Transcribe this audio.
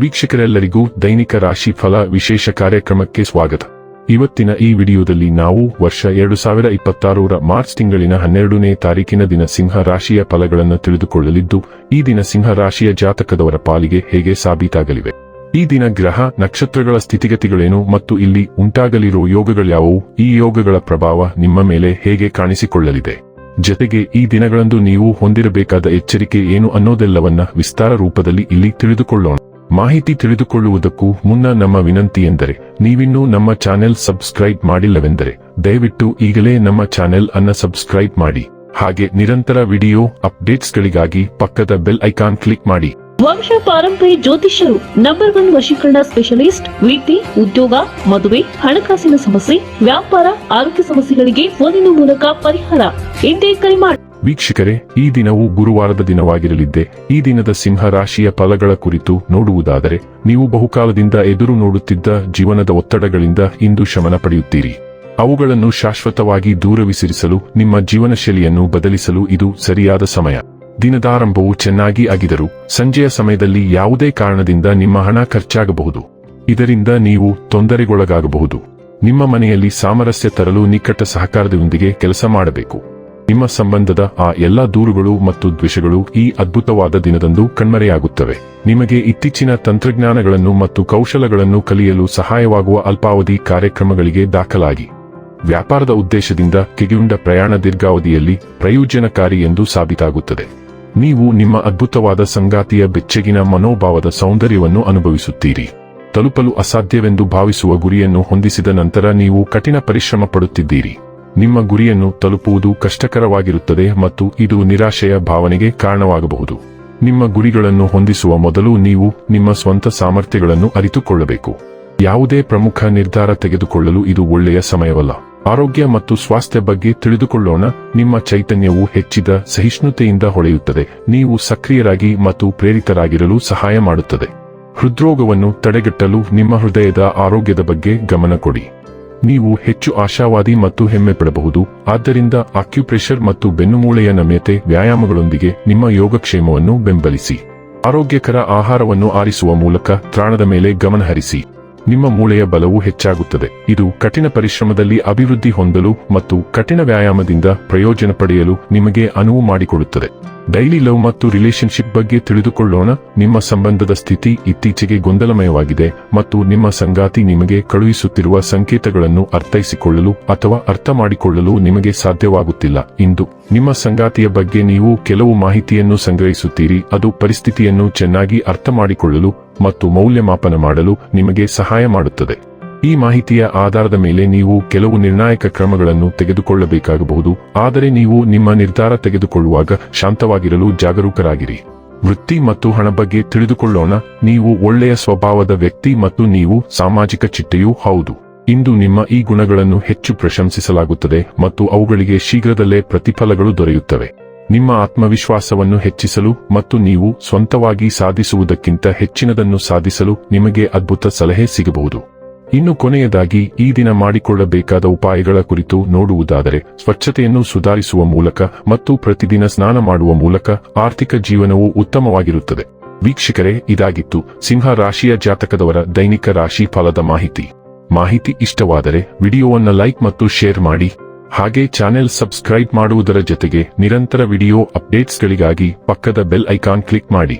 ವೀಕ್ಷಕರೆಲ್ಲರಿಗೂ ದೈನಿಕ ರಾಶಿ ಫಲ ವಿಶೇಷ ಕಾರ್ಯಕ್ರಮಕ್ಕೆ ಸ್ವಾಗತ. ಇವತ್ತಿನ ಈ ವಿಡಿಯೋದಲ್ಲಿ ನಾವು ವರ್ಷ 2026ರ ಮಾರ್ಚ್ ತಿಂಗಳಿನ 12ನೇ ತಾರೀಕಿನ ದಿನ ಸಿಂಹ ರಾಶಿಯ ಫಲಗಳನ್ನು ತಿಳಿದುಕೊಳ್ಳಲಿದ್ದು, ಈ ದಿನ ಸಿಂಹ ರಾಶಿಯ ಜಾತಕದವರ ಪಾಲಿಗೆ ಹೇಗೆ ಸಾಬೀತಾಗಲಿವೆ, ಈ ದಿನ ಗ್ರಹ ನಕ್ಷತ್ರಗಳ ಸ್ಥಿತಿಗತಿಗಳೇನು ಮತ್ತು ಇಲ್ಲಿ ಉಂಟಾಗಲಿರುವ ಯೋಗಗಳ್ಯಾವುವು, ಈ ಯೋಗಗಳ ಪ್ರಭಾವ ನಿಮ್ಮ ಮೇಲೆ ಹೇಗೆ ಕಾಣಿಸಿಕೊಳ್ಳಲಿದೆ, ಜತೆಗೆ ಈ ದಿನಗಳಂದು ನೀವು ಹೊಂದಿರಬೇಕಾದ ಎಚ್ಚರಿಕೆ ಏನು ಅನ್ನೋದೆಲ್ಲವನ್ನ ವಿಸ್ತಾರ ರೂಪದಲ್ಲಿ ಇಲ್ಲಿ ತಿಳಿದುಕೊಳ್ಳೋಣ. ಮಾಹಿತಿ ತಿಳಿದುಕೊಳ್ಳುವುದಕ್ಕೂ ಮುನ್ನ ನಮ್ಮ ವಿನಂತಿ ಎಂದರೆ, ನೀವಿನ್ನೂ ನಮ್ಮ ಚಾನೆಲ್ ಸಬ್ಸ್ಕ್ರೈಬ್ ಮಾಡಿಲ್ಲವೆಂದರೆ ದಯವಿಟ್ಟು ಈಗಲೇ ನಮ್ಮ ಚಾನೆಲ್ ಅನ್ನ ಸಬ್ಸ್ಕ್ರೈಬ್ ಮಾಡಿ. ಹಾಗೆ ನಿರಂತರ ವಿಡಿಯೋ ಅಪ್ಡೇಟ್ಸ್ಗಳಿಗಾಗಿ ಪಕ್ಕದ ಬೆಲ್ ಐಕಾನ್ ಕ್ಲಿಕ್ ಮಾಡಿ. ವಂಶ ಪಾರಂಪರ್ಯ ಜ್ಯೋತಿಷ್ಯರು ನಂಬರ್ 1 ವಶೀಕರಣ ಸ್ಪೆಷಲಿಸ್ಟ್. ವೃತ್ತಿ, ಉದ್ಯೋಗ, ಮದುವೆ, ಹಣಕಾಸಿನ ಸಮಸ್ಯೆ, ವ್ಯಾಪಾರ, ಆರೋಗ್ಯ ಸಮಸ್ಯೆಗಳಿಗೆ ಫೋನಿನ ಮೂಲಕ ಪರಿಹಾರ. ಇಂದೇ ಕರೆ ಮಾಡಿ. ವೀಕ್ಷಕರೇ, ಈ ದಿನವು ಗುರುವಾರದ ದಿನವಾಗಿರಲಿದ್ದೆ. ಈ ದಿನದ ಸಿಂಹ ರಾಶಿಯ ಫಲಗಳ ಕುರಿತು ನೋಡುವುದಾದರೆ, ನೀವು ಬಹುಕಾಲದಿಂದ ಎದುರು ನೋಡುತ್ತಿದ್ದ ಜೀವನದ ಒತ್ತಡಗಳಿಂದ ಇಂದು ಶಮನ ಪಡೆಯುತ್ತೀರಿ. ಅವುಗಳನ್ನು ಶಾಶ್ವತವಾಗಿ ದೂರವಿಸಿರಿಸಲು, ನಿಮ್ಮ ಜೀವನ ಶೈಲಿಯನ್ನು ಬದಲಿಸಲು ಇದು ಸರಿಯಾದ ಸಮಯ. ದಿನದಾರಂಭವು ಚೆನ್ನಾಗಿ ಆಗಿದರೂ ಸಂಜೆಯ ಸಮಯದಲ್ಲಿ ಯಾವುದೇ ಕಾರಣದಿಂದ ನಿಮ್ಮ ಹಣ ಖರ್ಚಾಗಬಹುದು. ಇದರಿಂದ ನೀವು ತೊಂದರೆಗೊಳಗಾಗಬಹುದು. ನಿಮ್ಮ ಮನೆಯಲ್ಲಿ ಸಾಮರಸ್ಯ ತರಲು ನಿಕಟ ಸಹಕಾರದೊಂದಿಗೆ ಕೆಲಸ ಮಾಡಬೇಕು. ನಿಮ್ಮ ಸಂಬಂಧದ ಆ ಎಲ್ಲಾ ದೂರುಗಳು ಮತ್ತು ದ್ವೇಷಗಳು ಈ ಅದ್ಭುತವಾದ ದಿನದಂದು ಕಣ್ಮರೆಯಾಗುತ್ತವೆ. ನಿಮಗೆ ಇತ್ತೀಚಿನ ತಂತ್ರಜ್ಞಾನಗಳನ್ನು ಮತ್ತು ಕೌಶಲಗಳನ್ನು ಕಲಿಯಲು ಸಹಾಯವಾಗುವ ಅಲ್ಪಾವಧಿ ಕಾರ್ಯಕ್ರಮಗಳಿಗೆ ದಾಖಲಾಗಿ. ವ್ಯಾಪಾರದ ಉದ್ದೇಶದಿಂದ ಕೆಗೆಯುಂಡ ಪ್ರಯಾಣ ದೀರ್ಘಾವಧಿಯಲ್ಲಿ ಪ್ರಯೋಜನಕಾರಿ ಎಂದು ಸಾಬೀತಾಗುತ್ತದೆ. ನೀವು ನಿಮ್ಮ ಅದ್ಭುತವಾದ ಸಂಗಾತಿಯ ಬೆಚ್ಚಗಿನ ಮನೋಭಾವದ ಸೌಂದರ್ಯವನ್ನು ಅನುಭವಿಸುತ್ತೀರಿ. ತಲುಪಲು ಅಸಾಧ್ಯವೆಂದು ಭಾವಿಸುವ ಗುರಿಯನ್ನು ಹೊಂದಿಸಿದ ನಂತರ ನೀವು ಕಠಿಣ ಪರಿಶ್ರಮ ಪಡುತ್ತಿದ್ದೀರಿ. ನಿಮ್ಮ ಗುರಿಯನ್ನು ತಲುಪುವುದು ಕಷ್ಟಕರವಾಗಿರುತ್ತದೆ ಮತ್ತು ಇದು ನಿರಾಶೆಯ ಭಾವನೆಗೆ ಕಾರಣವಾಗಬಹುದು. ನಿಮ್ಮ ಗುರಿಗಳನ್ನು ಹೊಂದಿಸುವ ಮೊದಲು ನೀವು ನಿಮ್ಮ ಸ್ವಂತ ಸಾಮರ್ಥ್ಯಗಳನ್ನು ಅರಿತುಕೊಳ್ಳಬೇಕು. ಯಾವುದೇ ಪ್ರಮುಖ ನಿರ್ಧಾರ ತೆಗೆದುಕೊಳ್ಳಲು ಇದು ಒಳ್ಳೆಯ ಸಮಯವಲ್ಲ. ಆರೋಗ್ಯ ಮತ್ತು ಸ್ವಾಸ್ಥ್ಯ ಬಗ್ಗೆ ತಿಳಿದುಕೊಳ್ಳೋಣ. ನಿಮ್ಮ ಚೈತನ್ಯವು ಹೆಚ್ಚಿದ ಸಹಿಷ್ಣುತೆಯಿಂದ ಹೊಳೆಯುತ್ತದೆ. ನೀವು ಸಕ್ರಿಯರಾಗಿ ಮತ್ತು ಪ್ರೇರಿತರಾಗಿರಲು ಸಹಾಯ ಮಾಡುತ್ತದೆ. ಹೃದ್ರೋಗವನ್ನು ತಡೆಗಟ್ಟಲು ನಿಮ್ಮ ಹೃದಯದ ಆರೋಗ್ಯದ ಬಗ್ಗೆ ಗಮನ ಕೊಡಿ. ನೀವು ಹೆಚ್ಚು ಆಶಾವಾದಿ ಮತ್ತು ಹೆಮ್ಮೆ ಪಡಬಹುದು. ಆದ್ದರಿಂದ ಆಕ್ಯುಪ್ರೆಷರ್ ಮತ್ತು ಬೆನ್ನುಮೂಳೆಯ ನಮ್ಯತೆ ವ್ಯಾಯಾಮಗಳೊಂದಿಗೆ ನಿಮ್ಮ ಯೋಗಕ್ಷೇಮವನ್ನು ಬೆಂಬಲಿಸಿ. ಆರೋಗ್ಯಕರ ಆಹಾರವನ್ನು ಆರಿಸುವ ಮೂಲಕ ತ್ರಾಣದ ಮೇಲೆ ಗಮನ ಹರಿಸಿ. ನಿಮ್ಮ ಮೂಳೆಯ ಬಲವು ಹೆಚ್ಚಾಗುತ್ತದೆ. ಇದು ಕಠಿಣ ಪರಿಶ್ರಮದಲ್ಲಿ ಅಭಿವೃದ್ಧಿ ಹೊಂದಲು ಮತ್ತು ಕಠಿಣ ವ್ಯಾಯಾಮದಿಂದ ಪ್ರಯೋಜನ ಪಡೆಯಲು ನಿಮಗೆ ಅನುವು ಮಾಡಿಕೊಡುತ್ತದೆ. ಡೈಲಿ ಲವ್ ಮತ್ತು ರಿಲೇಶನ್ಶಿಪ್ ಬಗ್ಗೆ ತಿಳಿದುಕೊಳ್ಳೋಣ. ನಿಮ್ಮ ಸಂಬಂಧದ ಸ್ಥಿತಿ ಇತ್ತೀಚೆಗೆ ಗೊಂದಲಮಯವಾಗಿದೆ ಮತ್ತು ನಿಮ್ಮ ಸಂಗಾತಿ ನಿಮಗೆ ಕಳುಹಿಸುತ್ತಿರುವ ಸಂಕೇತಗಳನ್ನು ಅರ್ಥೈಸಿಕೊಳ್ಳಲು ಅಥವಾ ಅರ್ಥ ಮಾಡಿಕೊಳ್ಳಲು ನಿಮಗೆ ಸಾಧ್ಯವಾಗುತ್ತಿಲ್ಲ. ಇಂದು ನಿಮ್ಮ ಸಂಗಾತಿಯ ಬಗ್ಗೆ ನೀವು ಕೆಲವು ಮಾಹಿತಿಯನ್ನು ಸಂಗ್ರಹಿಸುತ್ತೀರಿ. ಅದು ಪರಿಸ್ಥಿತಿಯನ್ನು ಚೆನ್ನಾಗಿ ಅರ್ಥ ಮಾಡಿಕೊಳ್ಳಲು ಮತ್ತು ಮೌಲ್ಯಮಾಪನ ಮಾಡಲು ನಿಮಗೆ ಸಹಾಯ ಮಾಡುತ್ತದೆ. ಈ ಮಾಹಿತಿಯ ಆಧಾರದ ಮೇಲೆ ನೀವು ಕೆಲವು ನಿರ್ಣಾಯಕ ಕ್ರಮಗಳನ್ನು ತೆಗೆದುಕೊಳ್ಳಬೇಕಾಗಬಹುದು. ಆದರೆ ನೀವು ನಿಮ್ಮ ನಿರ್ಧಾರ ತೆಗೆದುಕೊಳ್ಳುವಾಗ ಶಾಂತವಾಗಿರಲು ಜಾಗರೂಕರಾಗಿರಿ. ವೃತ್ತಿ ಮತ್ತು ಹಣ ಬಗ್ಗೆ ತಿಳಿದುಕೊಳ್ಳೋಣ. ನೀವು ಒಳ್ಳೆಯ ಸ್ವಭಾವದ ವ್ಯಕ್ತಿ ಮತ್ತು ನೀವು ಸಾಮಾಜಿಕ ಚಿಟ್ಟೆಯೂ ಹೌದು. ಇಂದು ನಿಮ್ಮ ಈ ಗುಣಗಳನ್ನು ಹೆಚ್ಚು ಪ್ರಶಂಸಿಸಲಾಗುತ್ತದೆ ಮತ್ತು ಅವುಗಳಿಗೆ ಶೀಘ್ರದಲ್ಲೇ ಪ್ರತಿಫಲಗಳು ದೊರೆಯುತ್ತವೆ. ನಿಮ್ಮ ಆತ್ಮವಿಶ್ವಾಸವನ್ನು ಹೆಚ್ಚಿಸಲು ಮತ್ತು ನೀವು ಸ್ವಂತವಾಗಿ ಸಾಧಿಸುವುದಕ್ಕಿಂತ ಹೆಚ್ಚಿನದನ್ನು ಸಾಧಿಸಲು ನಿಮಗೆ ಅದ್ಭುತ ಸಲಹೆ ಸಿಗಬಹುದು. ಇನ್ನು ಕೊನೆಯದಾಗಿ ಈ ದಿನ ಮಾಡಿಕೊಳ್ಳಬೇಕಾದ ಉಪಾಯಗಳ ಕುರಿತು ನೋಡುವುದಾದರೆ, ಸ್ವಚ್ಛತೆಯನ್ನು ಸುಧಾರಿಸುವ ಮೂಲಕ ಮತ್ತು ಪ್ರತಿದಿನ ಸ್ನಾನ ಮಾಡುವ ಮೂಲಕ ಆರ್ಥಿಕ ಜೀವನವು ಉತ್ತಮವಾಗಿರುತ್ತದೆ. ವೀಕ್ಷಕರೇ, ಇದಾಗಿತ್ತು ಸಿಂಹ ರಾಶಿಯ ಜಾತಕದವರ ದೈನಿಕ ರಾಶಿ ಫಲದ ಮಾಹಿತಿ ಇಷ್ಟವಾದರೆ ವಿಡಿಯೋವನ್ನು ಲೈಕ್ ಮತ್ತು ಶೇರ್ ಮಾಡಿ. ಹಾಗೆ ಚಾನೆಲ್ ಸಬ್ಸ್ಕ್ರೈಬ್ ಮಾಡುವುದರ ಜೊತೆಗೆ ನಿರಂತರ ವಿಡಿಯೋ ಅಪ್ಡೇಟ್ಸ್ಗಳಿಗಾಗಿ ಪಕ್ಕದ ಬೆಲ್ ಐಕಾನ್ ಕ್ಲಿಕ್ ಮಾಡಿ.